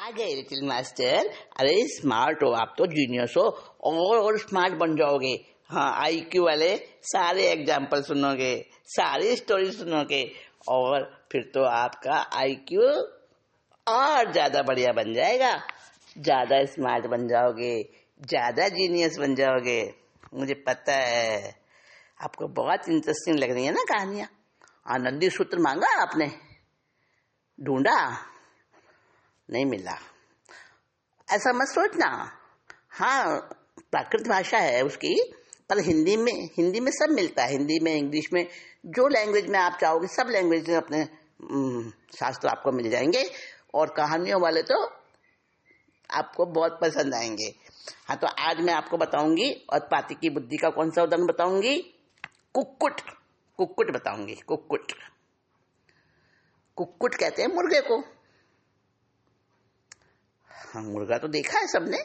आ गए little master. अरे smart हो आप तो, जीनियस हो, और स्मार्ट बन जाओगे। हाँ, आईक्यू वाले सारे एग्जाम्पल सुनोगे, सारी स्टोरी सुनोगे, और फिर तो आपका आईक्यू और ज्यादा बढ़िया बन जाएगा। ज्यादा स्मार्ट बन जाओगे, ज्यादा जीनियस बन जाओगे। मुझे पता है आपको बहुत इंटरेस्टिंग लग रही है ना कहानियां। आनंदी सूत्र मांगा आपने, ढूंढा, नहीं मिला, ऐसा मत सोचना। हाँ, प्राकृत भाषा है उसकी, पर हिंदी में सब मिलता है। हिंदी में, इंग्लिश में, जो लैंग्वेज में आप चाहोगे सब लैंग्वेज में अपने शास्त्र आपको मिल जाएंगे। और कहानियों वाले तो आपको बहुत पसंद आएंगे। हाँ, तो आज मैं आपको बताऊंगी, और पाती की बुद्धि का कौन सा उदाहरण बताऊंगी? कुक्कुट। कुक्कुट बताऊंगी। कुक्कुट, कुक्कुट कहते हैं मुर्गे को। हाँ, मुर्गा तो देखा है सबने।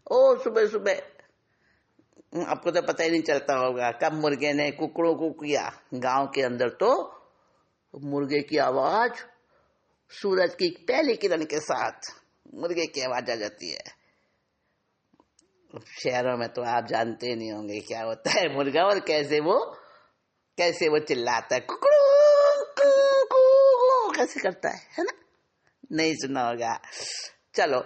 ओ, सुबह सुबह आपको तो पता ही नहीं चलता होगा कब मुर्गे ने कुकड़ों को किया। गांव के अंदर तो मुर्गे की आवाज सूरज की पहली किरण के साथ मुर्गे की आवाज आ जाती है। शहरों में तो आप जानते नहीं होंगे क्या होता है मुर्गा, और कैसे वो चिल्लाता है, कुकड़ू कैसे करता है ना? नहीं सुना होगा। चलो,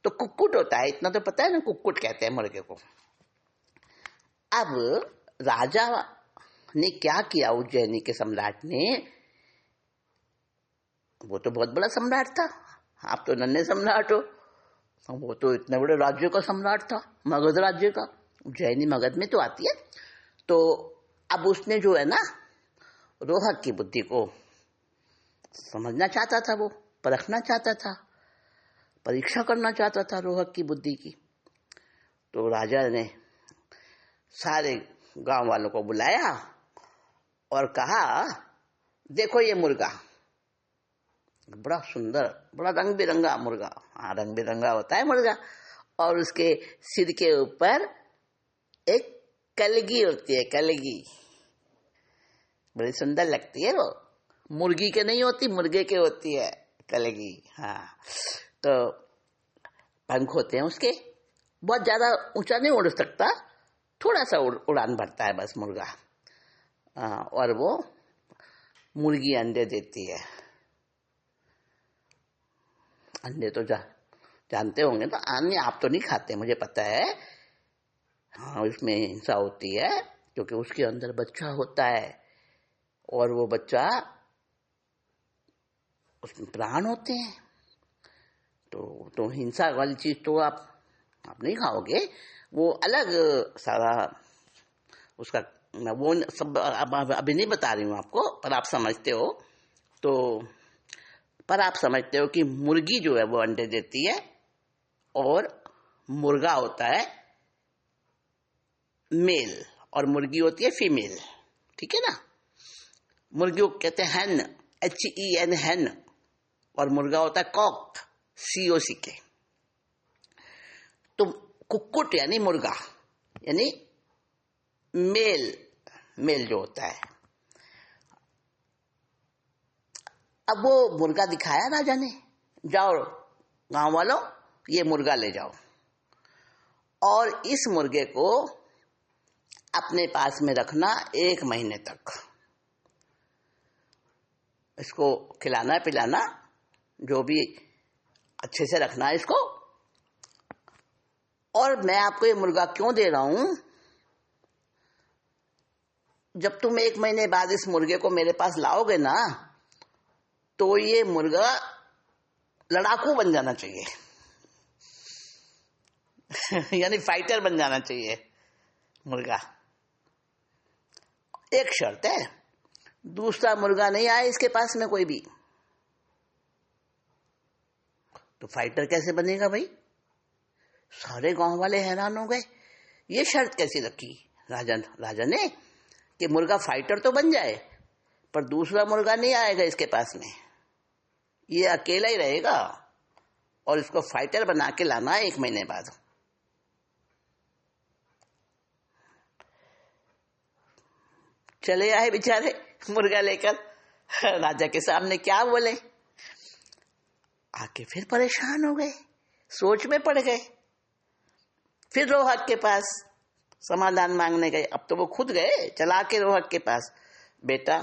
तो कुक्कुट होता है, इतना तो पता है ना, कुक्कुट कहते हैं मुर्गे को। अब राजा ने क्या किया, उज्जैनी के सम्राट ने, वो तो बहुत बड़ा सम्राट था, आप तो नन्हे सम्राट हो। वो तो इतने बड़े राज्य का सम्राट था, मगध राज्य का। उज्जैनी मगध में तो आती है। तो अब उसने जो है ना, रोहक की बुद्धि को समझना चाहता था, वो परखना चाहता था, परीक्षा करना चाहता था रोहक की बुद्धि की। तो राजा ने सारे गांव वालों को बुलाया और कहा, देखो ये मुर्गा, बड़ा सुंदर, बड़ा रंग बिरंगा मुर्गा। हाँ, रंग बिरंगा होता है मुर्गा। और उसके सिर के ऊपर एक कलगी होती है, कलगी, बड़ी सुंदर लगती है वो। मुर्गी के नहीं होती, मुर्गे के होती है कलगी। हाँ, तो पंख होते हैं उसके, बहुत ज्यादा ऊंचा नहीं उड़ सकता, थोड़ा सा उड़ान भरता है बस मुर्गा। और वो मुर्गी अंडे देती है। अंडे तो जानते होंगे, तो अन्य आप तो नहीं खाते, मुझे पता है। हाँ, उसमें हिंसा होती है क्योंकि उसके अंदर बच्चा होता है, और वो बच्चा, उसमें प्राण होते हैं। तो हिंसा वाली चीज तो आप नहीं खाओगे, वो अलग सारा उसका, मैं वो सब अभी नहीं बता रही हूँ आपको, पर आप समझते हो। तो पर आप समझते हो कि मुर्गी जो है वो अंडे देती है, और मुर्गा होता है मेल, और मुर्गी होती है फीमेल। ठीक है ना? मुर्गी को कहते हैं हैन, HEN, हैन, और मुर्गा होता है कॉक, COCK। तो कुक्कुट यानी मुर्गा, यानी मेल जो होता है। अब वो मुर्गा दिखाया राजा ने, जाओ गांव वालों, ये मुर्गा ले जाओ, और इस मुर्गे को अपने पास में रखना 1 महीने तक। इसको खिलाना पिलाना जो भी अच्छे से रखना है इसको। और मैं आपको ये मुर्गा क्यों दे रहा हूं, जब तुम 1 महीने बाद इस मुर्गे को मेरे पास लाओगे ना, तो ये मुर्गा लड़ाकू बन जाना चाहिए यानी फाइटर बन जाना चाहिए मुर्गा। एक शर्त है, दूसरा मुर्गा नहीं आए इसके पास में कोई भी। तो फाइटर कैसे बनेगा भाई? सारे गांव वाले हैरान हो गए, ये शर्त कैसी रखी राजा ने कि मुर्गा फाइटर तो बन जाए, पर दूसरा मुर्गा नहीं आएगा इसके पास में, ये अकेला ही रहेगा, और इसको फाइटर बना के लाना है 1 महीने बाद। चले आए बेचारे मुर्गा लेकर राजा के सामने। क्या बोले? आके फिर परेशान हो गए, सोच में पड़ गए। फिर रोहक के पास समाधान मांगने गए। अब तो वो खुद गए चला के रोहक के पास, बेटा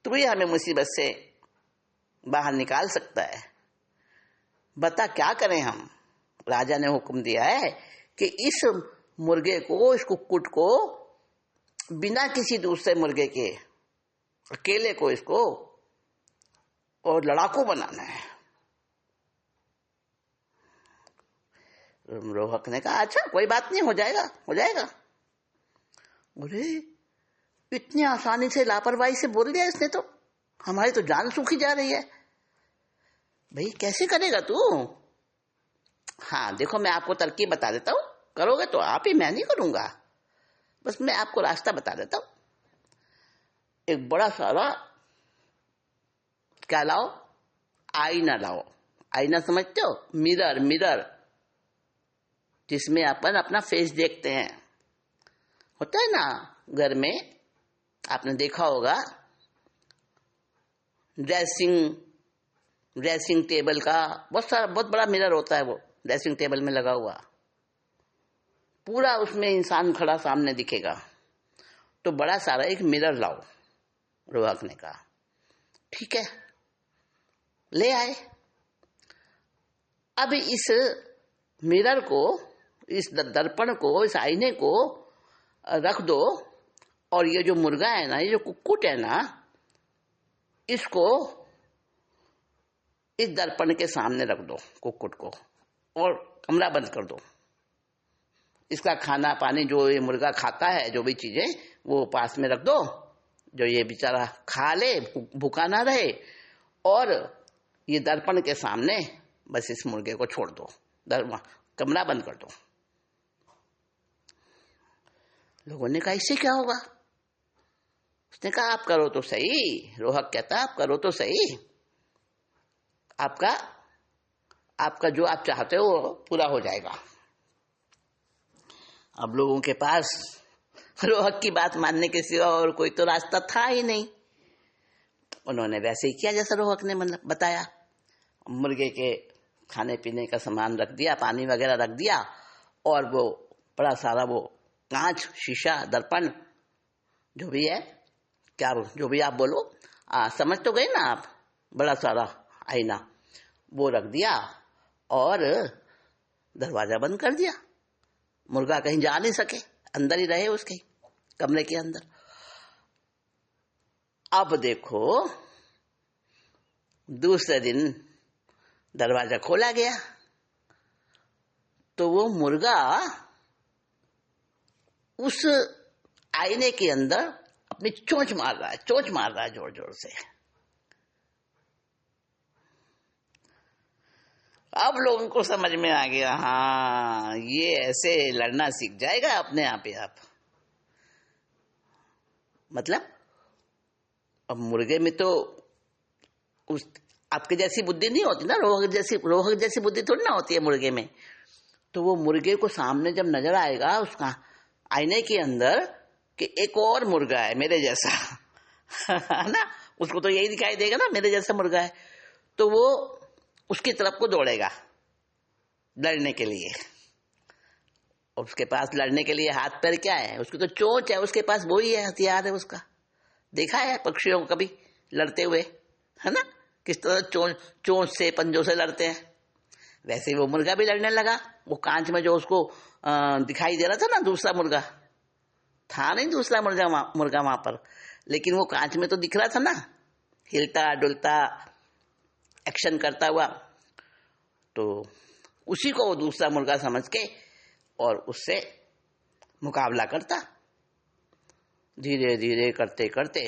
तू ही हमें मुसीबत से बाहर निकाल सकता है, बता क्या करें हम। राजा ने हुक्म दिया है कि इस मुर्गे को, इस कुक्कुट को बिना किसी दूसरे मुर्गे के, अकेले को इसको और लड़ाकू बनाना है। रोहक ने कहा अच्छा कोई बात नहीं, हो जाएगा हो जाएगा। अरे इतनी आसानी से, लापरवाही से बोल दिया इसने, तो हमारी तो जान सूखी जा रही है। भाई कैसे करेगा तू? हाँ देखो मैं आपको तरकीब बता देता हूँ, करोगे तो आप ही, मैं नहीं करूंगा, बस मैं आपको रास्ता बता देता हूँ। एक बड़ा सारा क्या लाओ, आईना लाओ। आईना समझते हो? मिरर, मिरर जिसमें अपन अपना फेस देखते हैं, होता है ना घर में, आपने देखा होगा ड्रेसिंग टेबल का बहुत बड़ा मिरर होता है, वो ड्रेसिंग टेबल में लगा हुआ, पूरा उसमें इंसान खड़ा सामने दिखेगा। तो बड़ा सारा एक मिरर लाओ, रोहक ने कहा। ठीक है, ले आए। अब इस मिरर को, इस दर्पण को, इस आईने को रख दो, और ये जो मुर्गा है ना, ये जो कुक्कुट है ना, इसको इस दर्पण के सामने रख दो, कुक्कुट को, और कमरा बंद कर दो। इसका खाना पानी जो ये मुर्गा खाता है, जो भी चीजें, वो पास में रख दो, जो ये बेचारा खा ले, भूखा ना रहे। और ये दर्पण के सामने बस इस मुर्गे को छोड़ दो, कमरा बंद कर दो। लोगों ने कहा इससे क्या होगा? उसने कहा आप करो तो सही। रोहक कहता आप करो तो सही, आपका जो आप चाहते हो पूरा हो जाएगा। अब लोगों के पास रोहक की बात मानने के सिवा और कोई तो रास्ता था ही नहीं। उन्होंने वैसे ही किया जैसा रोहक ने बताया। मुर्गे के खाने पीने का सामान रख दिया, पानी वगैरह रख दिया, और वो बड़ा सारा वो कांच, शीशा, दर्पण, जो भी है, क्या जो भी आप बोलो, समझ तो गए ना आप, बड़ा सारा आईना वो रख दिया और दरवाजा बंद कर दिया। मुर्गा कहीं जा नहीं सके, अंदर ही रहे उसके कमरे के अंदर। अब देखो दूसरे दिन दरवाजा खोला गया तो वो मुर्गा उस आईने के अंदर अपनी चोंच मार रहा है जोर जोर से। अब लोगों को समझ में आ गया, हाँ ये ऐसे लड़ना सीख जाएगा अपने आप ही आप। मतलब अब मुर्गे में तो उस आपके जैसी बुद्धि नहीं होती ना, रोहक जैसी बुद्धि थोड़ी ना होती है मुर्गे में। तो वो मुर्गे को सामने जब नजर आएगा उसका आईने के अंदर कि एक और मुर्गा है मेरे जैसा है ना, उसको तो यही दिखाई देगा ना मेरे जैसा मुर्गा है, तो वो उसकी तरफ को दौड़ेगा लड़ने के लिए। और उसके पास लड़ने के लिए हाथ पैर क्या है, उसकी तो चोंच है, उसके पास वही है, हथियार है उसका। देखा है पक्षियों को कभी लड़ते हुए, है ना, किस तरह चोंच से, पंजों से लड़ते हैं। वैसे ही वो मुर्गा भी लड़ने लगा। वो कांच में जो उसको दिखाई दे रहा था ना, दूसरा मुर्गा था नहीं, दूसरा मुर्गा वहां पर, लेकिन वो कांच में तो दिख रहा था ना, हिलता डुलता एक्शन करता हुआ। तो उसी को वो दूसरा मुर्गा समझ के और उससे मुकाबला करता। धीरे धीरे करते करते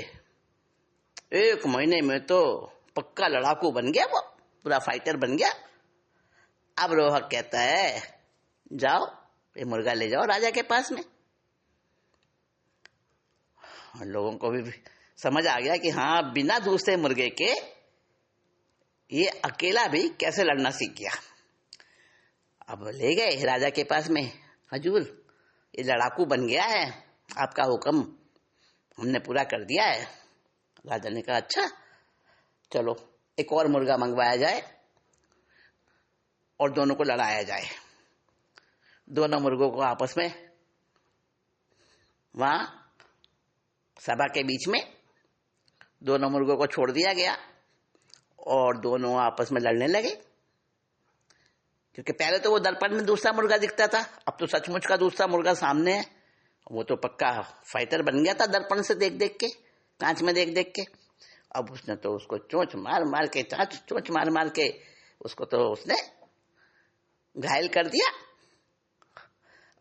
1 महीने में तो पक्का लड़ाकू बन गया, वो पूरा फाइटर बन गया। अब रोहक कहता है जाओ ये मुर्गा ले जाओ राजा के पास में। लोगों को भी समझ आ गया कि हाँ बिना दूसरे मुर्गे के ये अकेला भी कैसे लड़ना सीख गया। अब ले गए राजा के पास में, हजूर ये लड़ाकू बन गया है, आपका हुक्म हमने पूरा कर दिया है। राजा ने कहा अच्छा चलो एक और मुर्गा मंगवाया जाए और दोनों को लड़ाया जाए। दोनों मुर्गों को आपस में वहां सभा के बीच में दोनों मुर्गों को छोड़ दिया गया और दोनों आपस में लड़ने लगे। क्योंकि पहले तो वो दर्पण में दूसरा मुर्गा दिखता था, अब तो सचमुच का दूसरा मुर्गा सामने है। वो तो पक्का फाइटर बन गया था दर्पण से देख देख के, कांच में देख देख के। अब उसने तो उसको चोंच मार मार के उसको तो उसने घायल कर दिया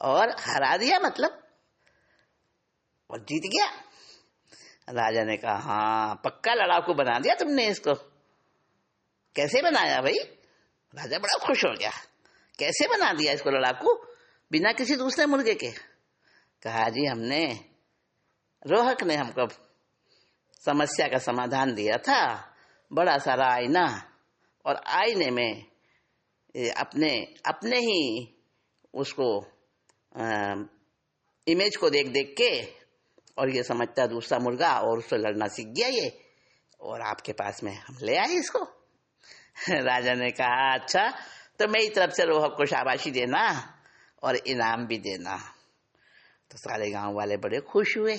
और हरा दिया, मतलब, और जीत गया। राजा ने कहा, हाँ पक्का लड़ाकू बना दिया तुमने इसको। कैसे बनाया भाई? राजा बड़ा खुश हो गया, कैसे बना दिया इसको लड़ाकू बिना किसी दूसरे मुर्गे के? कहा, जी हमने, रोहक ने हमको समस्या का समाधान दिया था। बड़ा सारा आईना, और आईने में अपने अपने ही उसको इमेज को देख देख के, और ये समझता दूसरा मुर्गा, और उससे लड़ना सीख गया ये, और आपके पास में हम ले आए इसको। राजा ने कहा, अच्छा तो मेरी तरफ से रोहक को शाबाशी देना और इनाम भी देना। तो सारे गांव वाले बड़े खुश हुए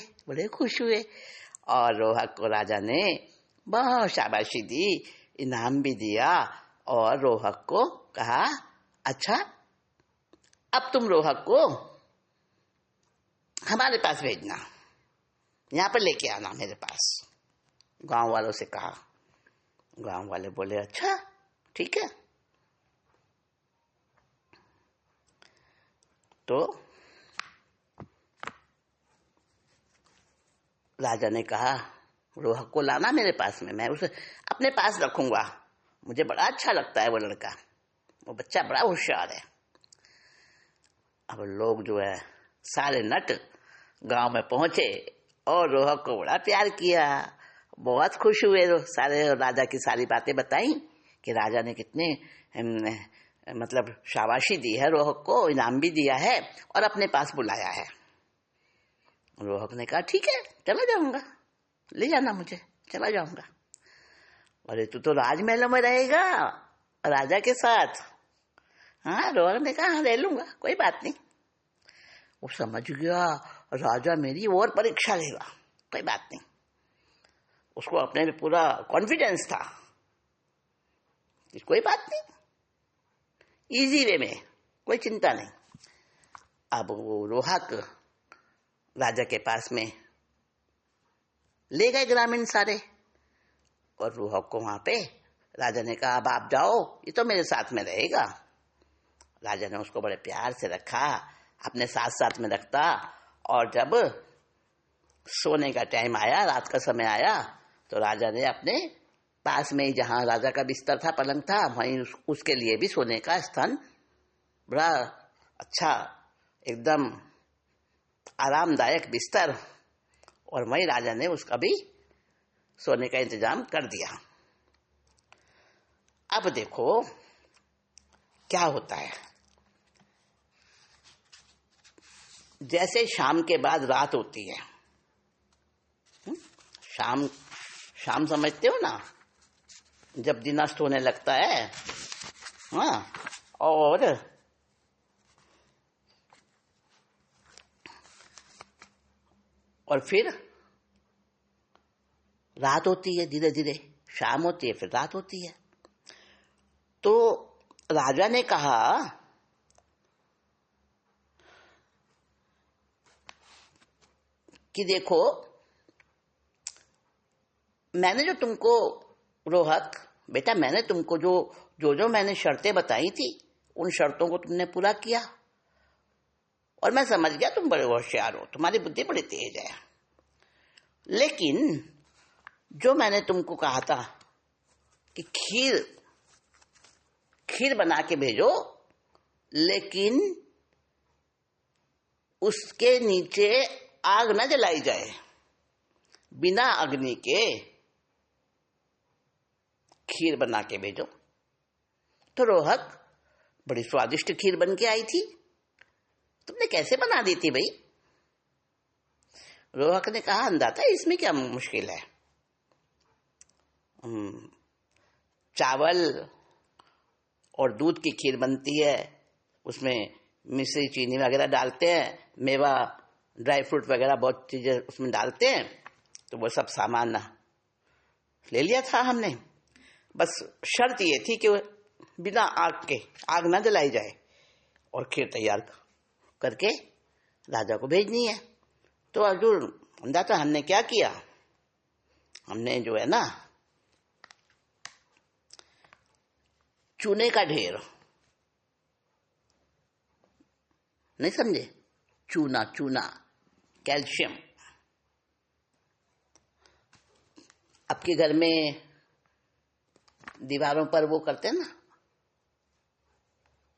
और रोहक को राजा ने बहुत शाबाशी दी, इनाम भी दिया, और रोहक को कहा, अच्छा अब तुम रोहक को हमारे पास भेजना, यहाँ पर लेके आना मेरे पास। गांव वालों से कहा। गांव वाले बोले, अच्छा ठीक है। तो राजा ने कहा, रोहक को लाना मेरे पास में, मैं उसे अपने पास रखूंगा, मुझे बड़ा अच्छा लगता है वो लड़का, वो बच्चा बड़ा होशियार है। अब लोग जो है सारे नट गांव में पहुंचे और रोहक को बड़ा प्यार किया, बहुत खुश हुए सारे। राजा की सारी बातें बताई कि राजा ने कितने मतलब शाबाशी दी है रोहक को, इनाम भी दिया है और अपने पास बुलाया है। रोहक ने कहा, ठीक है चला जाऊंगा, ले जाना मुझे, चला जाऊंगा। अरे तू तो राजमहलों में रहेगा राजा के साथ। हाँ, रोहक ने कहा, हाँ रह लूंगा, कोई बात नहीं। वो समझ गया राजा मेरी और परीक्षा लेगा, कोई बात नहीं। उसको अपने में पूरा कॉन्फिडेंस था, कोई बात नहीं, इजी वे में, कोई चिंता नहीं। अब वो रोहक राजा के पास में ले गए ग्रामीण सारे, और रोहक को वहां पे राजा ने कहा, अब आप जाओ, ये तो मेरे साथ में रहेगा। राजा ने उसको बड़े प्यार से रखा, अपने साथ साथ में रखता, और जब सोने का टाइम आया, रात का समय आया, तो राजा ने अपने पास में ही, जहां राजा का बिस्तर था, पलंग था, वहीं उसके लिए भी सोने का स्थान, बड़ा अच्छा एकदम आरामदायक बिस्तर, और वहीं राजा ने उसका भी सोने का इंतजाम कर दिया। अब देखो क्या होता है, जैसे शाम के बाद रात होती है, शाम शाम समझते हो ना, जब दिन अस्त होने लगता है, हाँ, और फिर रात होती है, धीरे धीरे शाम होती है, फिर रात होती है। तो राजा ने कहा कि देखो, मैंने जो तुमको, रोहक बेटा, मैंने तुमको जो मैंने शर्तें बताई थी, उन शर्तों को तुमने पूरा किया, और मैं समझ गया तुम बड़े होशियार हो, तुम्हारी बुद्धि बड़ी तेज है। लेकिन जो मैंने तुमको कहा था कि खीर बना के भेजो, लेकिन उसके नीचे आग न जलाई जाए, बिना अग्नि के खीर बना के भेजो। तो रोहक, बड़ी स्वादिष्ट खीर बन के आई थी, तुमने कैसे बना दी थी भाई? रोहक ने कहा, अंदाता इसमें क्या मुश्किल है, चावल और दूध की खीर बनती है, उसमें मिश्री चीनी वगैरह डालते हैं, मेवा ड्राई फ्रूट वगैरह बहुत चीज़ें उसमें डालते हैं। तो वो सब सामान ले लिया था हमने। बस शर्त ये थी कि बिना आग के, आग ना जलाई जाए, और खीर तैयार करके राजा को भेजनी है। तो अर्जुन अंदाजा हमने क्या किया, हमने जो है ना चूने का ढेर, नहीं समझे, चूना, चूना कैल्शियम। आपके घर में दीवारों पर वो करते हैं ना,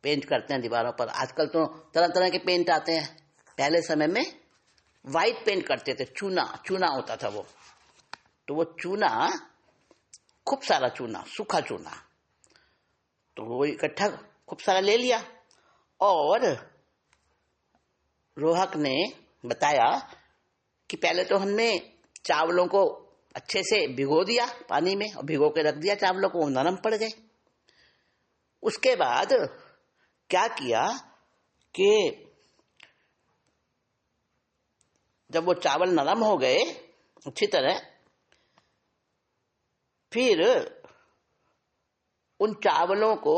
पेंट करते हैं दीवारों पर। आजकल तो तरह तरह के पेंट आते हैं। पहले समय में वाइट पेंट करते थे, चूना, चूना होता था वो। तो वो चूना, खूब सारा चूना, सूखा चूना, तो वो इकट्ठा खूब सारा ले लिया। और रोहक ने बताया कि पहले तो हमने चावलों को अच्छे से भिगो दिया पानी में, और भिगो के रख दिया चावलों को, वो नरम पड़ गए। उसके बाद क्या किया कि जब वो चावल नरम हो गए अच्छी तरह, फिर उन चावलों को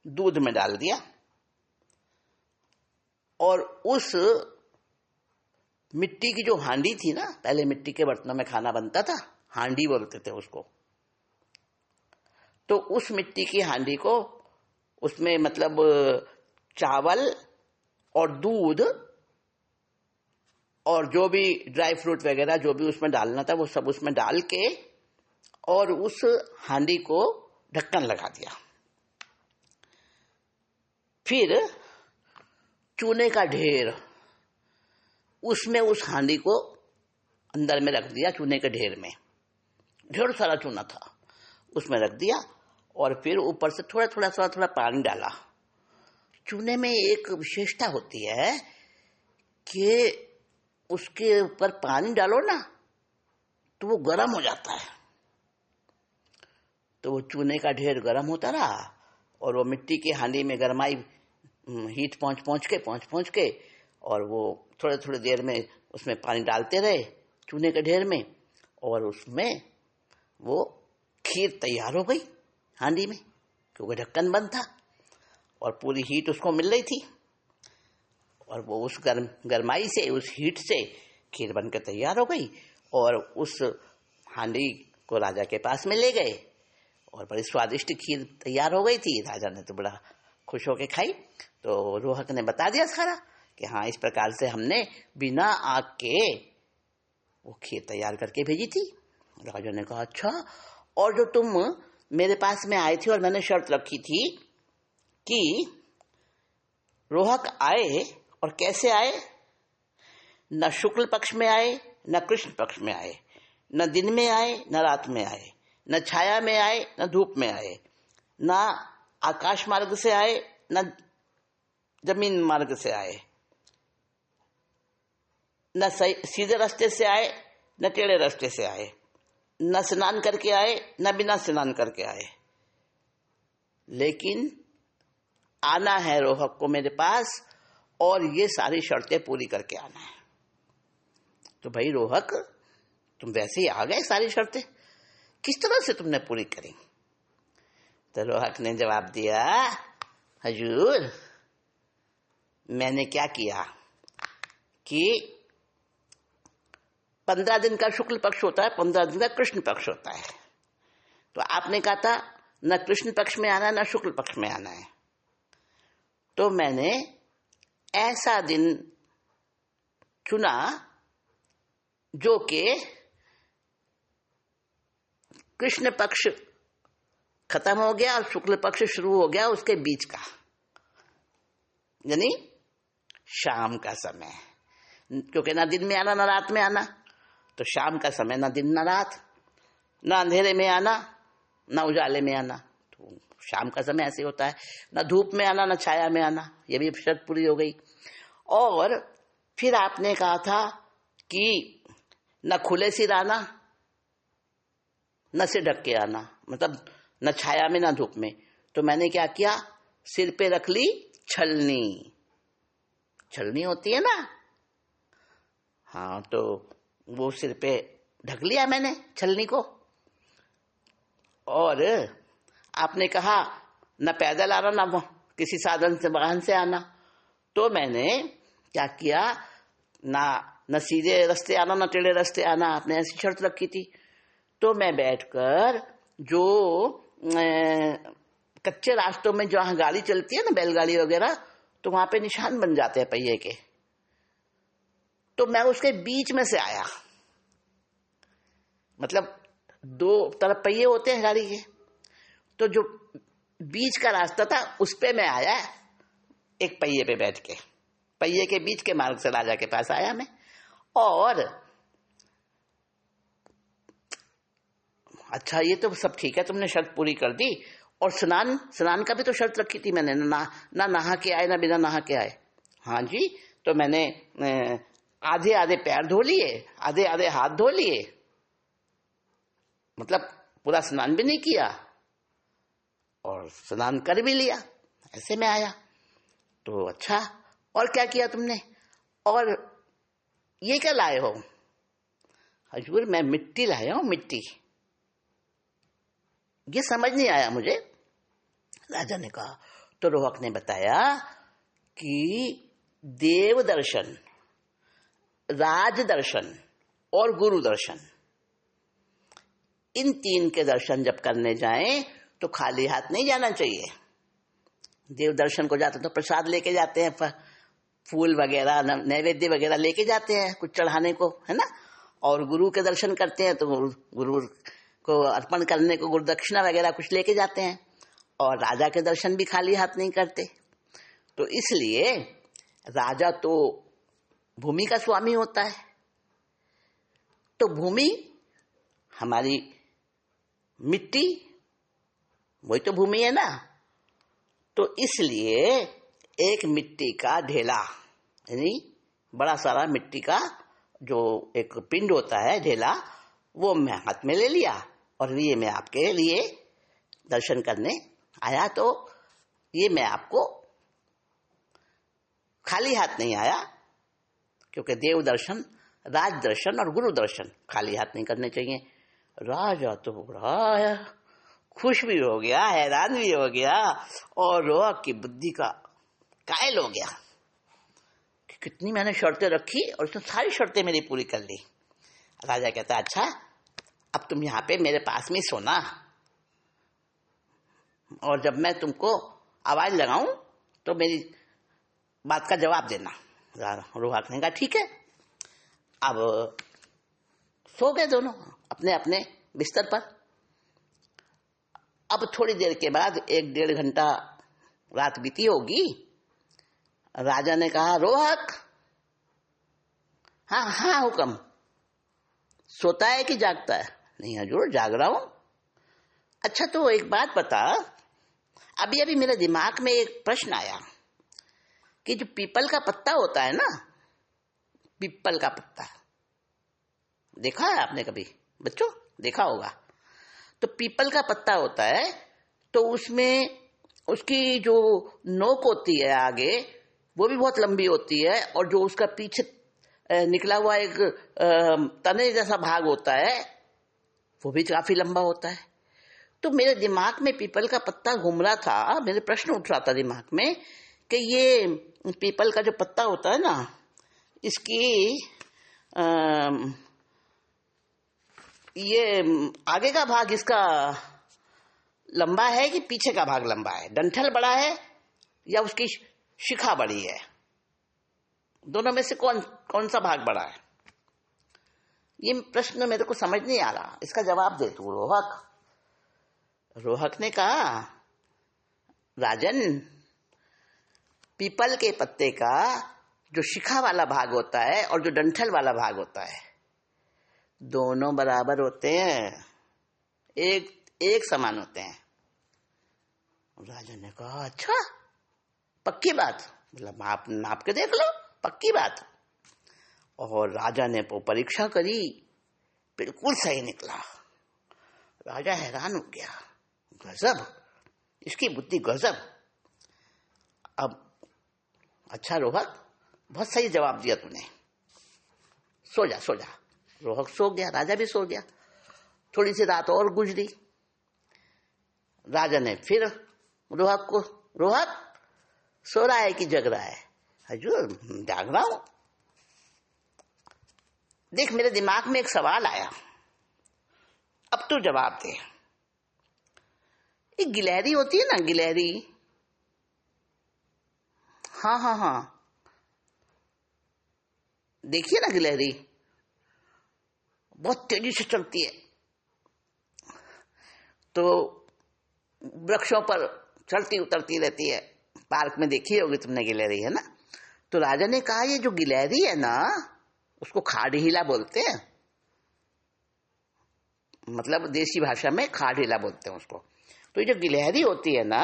दूध में डाल दिया, और उस मिट्टी की जो हांडी थी ना, पहले मिट्टी के बर्तनों में खाना बनता था, हांडी बोलते थे उसको। तो उस मिट्टी की हांडी को, उसमें मतलब चावल और दूध और जो भी ड्राई फ्रूट वगैरह जो भी उसमें डालना था, वो सब उसमें डाल के, और उस हांडी को ढक्कन लगा दिया। फिर चूने का ढेर, उसमें उस हांडी को अंदर में रख दिया, चूने के ढेर में ढेर सारा चूना था, उसमें रख दिया। और फिर ऊपर से थोड़ा थोड़ा पानी डाला। चूने में एक विशेषता होती है कि उसके ऊपर पानी डालो ना तो वो गर्म हो जाता है। तो वो चूने का ढेर गर्म होता रहा, और वो मिट्टी की हांडी में गरमाई, हीट पहुंच के, और वो थोड़े थोड़ी देर में उसमें पानी डालते रहे चूने के ढेर में, और उसमें वो खीर तैयार हो गई हांडी में, क्योंकि ढक्कन बंद था और पूरी हीट उसको मिल रही थी। और वो उस गरमाई से, उस हीट से खीर बनकर तैयार हो गई, और उस हांडी को राजा के पास में ले गए, और बड़ी स्वादिष्ट खीर तैयार हो गई थी। राजा ने तो बड़ा खुश होकर खाई। तो रोहक ने बता दिया सारा कि हाँ, इस प्रकार से हमने बिना आग के वो खीर तैयार करके भेजी थी। राजा ने कहा, अच्छा, और जो तुम मेरे पास में आए थे और मैंने शर्त रखी थी कि रोहक आए, और कैसे आए, न शुक्ल पक्ष में आए न कृष्ण पक्ष में आए, न दिन में आए न रात में आए, न छाया में आए न धूप में आए, न आकाश मार्ग से आए न जमीन मार्ग से आए, न सीधे रास्ते से आए न टेढ़े रास्ते से आए, न स्नान करके आए न बिना स्नान करके आए, लेकिन आना है रोहक को मेरे पास, और ये सारी शर्तें पूरी करके आना है। तो भाई रोहक, तुम वैसे ही आ गए, सारी शर्तें किस तरह से तुमने पूरी करी? तो रोहक ने जवाब दिया, हजूर, मैंने क्या किया कि 15 दिन का शुक्ल पक्ष होता है, 15 दिन का कृष्ण पक्ष होता है। तो आपने कहा था न कृष्ण पक्ष में आना है न शुक्ल पक्ष में आना है। तो मैंने ऐसा दिन चुना जो कि कृष्ण पक्ष खत्म हो गया और शुक्ल पक्ष शुरू हो गया, उसके बीच का, यानी शाम का समय। क्योंकि ना दिन में आना ना रात में आना, तो शाम का समय, ना दिन ना रात, ना अंधेरे में आना ना उजाले में आना, तो शाम का समय ऐसे होता है। ना धूप में आना ना छाया में आना, ये भी शर्त पूरी हो गई। और फिर आपने कहा था कि न खुले सिर आना न से ढक के आना, मतलब न छाया में न धूप में। तो मैंने क्या किया, सिर पे रख ली छलनी। छलनी होती है ना, हाँ, तो वो सिर पे ढक लिया मैंने छलनी को। और आपने कहा न पैदल आना न किसी साधन से वाहन से आना, तो मैंने क्या किया, न सीधे रास्ते आना न टेढ़े रास्ते आना, आपने ऐसी शर्त रखी थी। तो मैं बैठकर जो कच्चे रास्तों में जहाँ गाड़ी चलती है ना, बैलगाड़ी वगैरह, तो वहां पे निशान बन जाते हैं पहिए के, तो मैं उसके बीच में से आया। मतलब दो तरफ पहिए होते हैं गाड़ी के, तो जो बीच का रास्ता था उस पे मैं आया, एक पहिए पे बैठ के, पहिए के बीच के मार्ग से राजा के पास आया मैं। और अच्छा, ये तो सब ठीक है, तुमने शर्त पूरी कर दी। और स्नान का भी तो शर्त रखी थी मैंने, ना नहा के आए ना बिना नहा के आए। हाँ जी, तो मैंने आधे आधे पैर धो लिए, आधे आधे हाथ धो लिए, मतलब पूरा स्नान भी नहीं किया और स्नान कर भी लिया, ऐसे में आया। तो अच्छा, और क्या किया तुमने, और ये क्या लाए हो? हजूर, मैं मिट्टी लाया हूं, मिट्टी। ये समझ नहीं आया मुझे, राजा ने कहा। तो रोहक ने बताया कि देव दर्शन, राज दर्शन और गुरु दर्शन, इन तीन के दर्शन जब करने जाएं तो खाली हाथ नहीं जाना चाहिए। देव दर्शन को जाते तो प्रसाद लेके जाते हैं, फूल वगैरह नैवेद्य वगैरह लेके जाते हैं कुछ चढ़ाने को, है ना। और गुरु के दर्शन करते हैं तो गुरु को अर्पण करने को गुरु दक्षिणा वगैरह कुछ लेके जाते हैं। और राजा के दर्शन भी खाली हाथ नहीं करते। तो इसलिए राजा तो भूमि का स्वामी होता है, तो भूमि हमारी मिट्टी, वही तो भूमि है ना। तो इसलिए एक मिट्टी का ढेला, यानी बड़ा सारा मिट्टी का जो एक पिंड होता है, ढेला, वो मैं हाथ में ले लिया और ये मैं आपके लिए दर्शन करने आया। तो ये मैं आपको खाली हाथ नहीं आया, क्योंकि देव दर्शन, राज दर्शन और गुरु दर्शन खाली हाथ नहीं करने चाहिए। राजा तो बड़ा खुश भी हो गया, हैरान भी हो गया, और रोहक की बुद्धि का कायल हो गया कि कितनी मैंने शर्तें रखी और उसने सारी शर्तें मेरी पूरी कर ली। राजा कहता, अच्छा अब तुम यहाँ पे मेरे पास में सोना, और जब मैं तुमको आवाज लगाऊं तो मेरी बात का जवाब देना। रोहक ने कहा ठीक है। अब सो गए दोनों अपने अपने बिस्तर पर। अब थोड़ी देर के बाद 1-1.5 घंटा रात बीती होगी। राजा ने कहा, रोहक। हाँ हाँ हुक्म। सोता है कि जागता है? नहीं हजूर, जाग रहा हूं। अच्छा, तो एक बात बता, अभी अभी मेरे दिमाग में एक प्रश्न आया कि जो पीपल का पत्ता होता है ना, पीपल का पत्ता देखा है आपने कभी? बच्चों देखा होगा। तो पीपल का पत्ता होता है, तो उसमें उसकी जो नोक होती है आगे, वो भी बहुत लंबी होती है, और जो उसका पीछे निकला हुआ एक तने जैसा भाग होता है, वो भी काफी लंबा होता है। तो मेरे दिमाग में पीपल का पत्ता घूम रहा था, मेरे प्रश्न उठ रहा था दिमाग में कि ये पीपल का जो पत्ता होता है ना, इसकी ये आगे का भाग इसका लंबा है कि पीछे का भाग लंबा है? डंठल बड़ा है या उसकी शिखा बड़ी है? दोनों में से कौन सा भाग बड़ा है? ये प्रश्न मेरे को समझ नहीं आ रहा, इसका जवाब दे तू रोहक। रोहक ने कहा, राजन, पीपल के पत्ते का जो शिखा वाला भाग होता है और जो डंठल वाला भाग होता है, दोनों बराबर होते हैं, एक समान होते हैं। राजा ने कहा, अच्छा पक्की बात? मतलब आप नाप के देख लो, पक्की बात। और राजा ने वो परीक्षा करी, बिल्कुल सही निकला। राजा हैरान हो गया, गजब, इसकी बुद्धि गजब। अब अच्छा रोहक, बहुत सही जवाब दिया तूने, सो जा सो जा। रोहक सो गया, राजा भी सो गया। थोड़ी सी रात और गुजरी। राजा ने फिर रोहक को, रोहक सो रहा है कि जग रहा है? हजूर जाग रहा हूं। देख मेरे दिमाग में एक सवाल आया, अब तू जवाब दे। एक गिलहरी होती है ना, गिलहरी, हाँ हाँ हाँ, देखिए ना गिलहरी, बहुत तेजी से चलती है, तो वृक्षों पर चलती उतरती रहती है। पार्क में देखी होगी तुमने गिलहरी, है ना? तो राजा ने कहा ये जो गिलहरी है ना, उसको खाड़हीला बोलते हैं, मतलब देसी भाषा में खाड़हीला बोलते हैं उसको। तो ये जो गिलहरी होती है ना,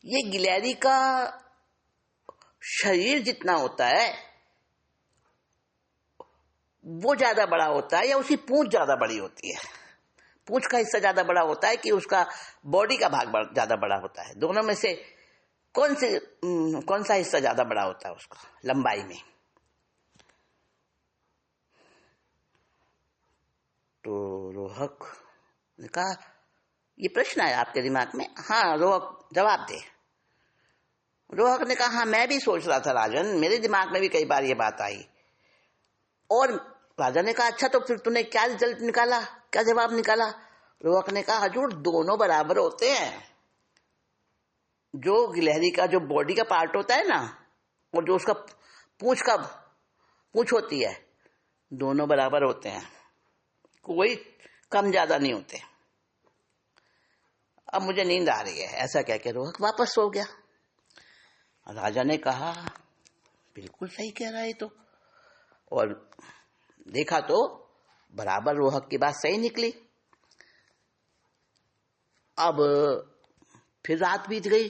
ये गिलहरी का शरीर जितना होता है वो ज्यादा बड़ा होता है, या उसकी पूंछ ज्यादा बड़ी होती है? पूंछ का हिस्सा ज्यादा बड़ा होता है कि उसका बॉडी का भाग ज्यादा बड़ा होता है? दोनों में से कौन सा हिस्सा ज्यादा बड़ा होता है उसका लंबाई में? तो रोहक ने कहा, ये प्रश्न आया आपके दिमाग में? हाँ रोहक जवाब दे। रोहक ने कहा, हाँ मैं भी सोच रहा था राजन, मेरे दिमाग में भी कई बार ये बात आई। और राजा ने कहा, अच्छा तो फिर तूने क्या रिजल्ट निकाला, क्या जवाब निकाला? रोहक ने कहा, हजूर दोनों बराबर होते हैं। जो गिलहरी का जो बॉडी का पार्ट होता है ना, और जो उसका पूंछ होती है, दोनों बराबर होते हैं, कोई कम ज्यादा नहीं होते। अब मुझे नींद आ रही है, ऐसा कह के रोहक वापस सो गया। राजा ने कहा, बिल्कुल सही कह रहा है तो। और देखा तो बराबर रोहक की बात सही निकली। अब फिर रात बीत गई।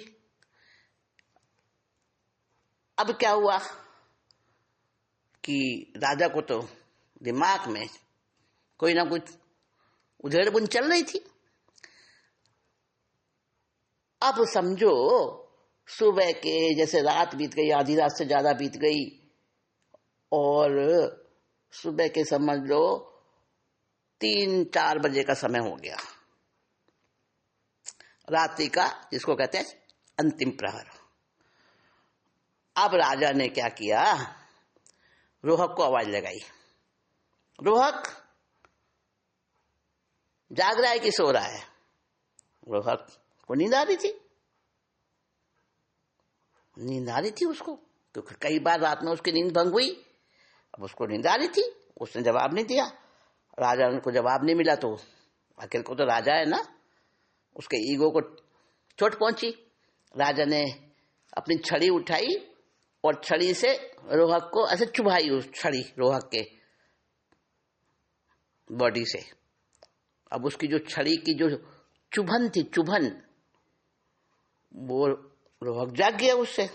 अब क्या हुआ कि राजा को तो दिमाग में कोई ना कुछ उधेड़ बुन चल रही थी। अब समझो सुबह के जैसे रात बीत गई, आधी रात से ज्यादा बीत गई, और सुबह के समझ लो 3-4 बजे का समय हो गया, रात्रि का जिसको कहते हैं अंतिम प्रहर। अब राजा ने क्या किया, रोहक को आवाज लगाई, रोहक जाग रहा है कि सो रहा है? रोहक को नींद आ रही थी, उसको, क्योंकि कई बार रात में उसकी नींद भंग हुई। अब उसको नींद आ रही थी, उसने जवाब नहीं दिया। राजा को जवाब नहीं मिला तो आखिर को तो राजा है ना, उसके ईगो को चोट पहुंची। राजा ने अपनी छड़ी उठाई और छड़ी से रोहक को ऐसे चुभाई, उस छड़ी रोहक के बॉडी से। अब उसकी जो छड़ी की जो चुभन थी, वो रोहक जाग गया उससे।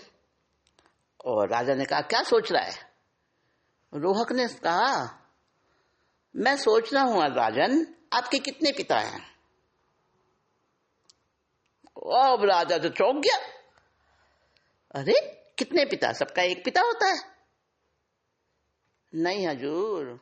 और राजा ने कहा, क्या सोच रहा है? रोहक ने कहा, मैं सोच रहा हूं राजन, आपके कितने पिता हैं? अब राजा तो चौंक गया, अरे कितने पिता? सबका एक पिता होता है? नहीं हजूर,